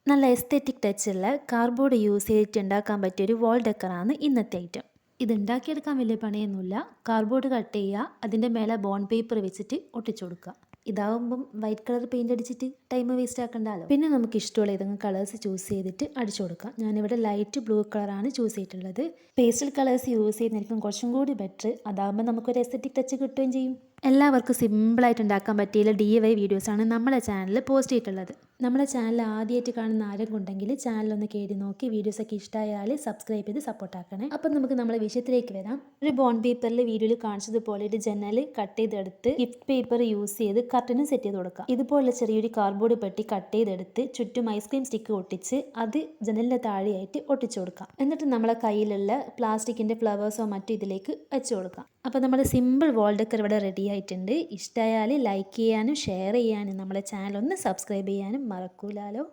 നല്ല aesthetic ടച്ചുള്ള cardboard use ചെയ്തിട്ട് ഉണ്ടാക്കാൻ പറ്റിയൊരു വാൾ ഡെക്കറാണ് ഇന്നത്തെ ഐറ്റം. ഇത് ഉണ്ടാക്കിയെടുക്കാൻ വലിയ പണിയൊന്നുമില്ല. കാർഡ്ബോർഡ് കട്ട് ചെയ്യുക, അതിൻ്റെ മേലെ ബോണ്ട് പേപ്പർ വെച്ചിട്ട് ഒട്ടിച്ചു കൊടുക്കുക. ഇതാവുമ്പം വൈറ്റ് കളർ പെയിൻ്റ് അടിച്ചിട്ട് ടൈം വേസ്റ്റ് ആക്കണ്ടല്ലോ. പിന്നെ നമുക്ക് ഇഷ്ടമുള്ള ഏതെങ്കിലും കളേഴ്സ് ചൂസ് ചെയ്തിട്ട് അടിച്ചു കൊടുക്കാം. ഞാനിവിടെ ലൈറ്റ് ബ്ലൂ കളറാണ് ചൂസ് ചെയ്തിട്ടുള്ളത്. പേസ്റ്റൽ കളേഴ്സ് യൂസ് ചെയ്യുന്നതായിരിക്കും കുറച്ചും കൂടി ബെറ്റർ. അതാകുമ്പോൾ നമുക്കൊരു എസ്തെറ്റിക് ടച്ച് കിട്ടുകയും ചെയ്യും. എല്ലാവർക്കും സിമ്പിളായിട്ട് ഉണ്ടാക്കാൻ പറ്റിയ DIY വീഡിയോസാണ് നമ്മളെ ചാനലിൽ പോസ്റ്റ് ചെയ്തിട്ടുള്ളത്. നമ്മുടെ ചാനൽ ആദ്യമായിട്ട് കാണുന്ന ആരെങ്കിലും ഉണ്ടെങ്കിൽ ചാനലൊന്ന് കയറി നോക്കി വീഡിയോസൊക്കെ ഇഷ്ടമായാൽ സബ്സ്ക്രൈബ് ചെയ്ത് സപ്പോർട്ടാക്കണേ. അപ്പം നമുക്ക് നമ്മളെ വിഷയത്തിലേക്ക് വരാം. ഒരു ബോണ്ട് പേപ്പറിൽ വീഡിയോയിൽ കാണിച്ചതുപോലെ ഒരു ജനൽ കട്ട് ചെയ്തെടുത്ത് ഗിഫ്റ്റ് പേപ്പർ യൂസ് ചെയ്ത് കർട്ടനും സെറ്റ് ചെയ്ത് കൊടുക്കാം. ഇതുപോലെ ചെറിയൊരു കാർഡ്ബോർഡ് പെട്ടി കട്ട് ചെയ്തെടുത്ത് ചുറ്റും ഐസ്ക്രീം സ്റ്റിക്ക് ഒട്ടിച്ച് അത് ജനലിൻ്റെ താഴെയായിട്ട് ഒട്ടിച്ചു കൊടുക്കാം. എന്നിട്ട് നമ്മളെ കയ്യിലുള്ള പ്ലാസ്റ്റിക്കിൻ്റെ ഫ്ലവേഴ്സോ മറ്റോ ഇതിലേക്ക് വെച്ച് കൊടുക്കാം. അപ്പോൾ നമ്മുടെ സിമ്പിൾ വാൾ ഡെക്കർ ഇവിടെ റെഡി ആയിട്ടുണ്ട്. ഇഷ്ടമായാൽ ലൈക്ക് ചെയ്യാനും ഷെയർ ചെയ്യാനും നമ്മളെ ചാനൽ ഒന്ന് സബ്സ്ക്രൈബ് ചെയ്യാനും മറക്കൂലാലോ.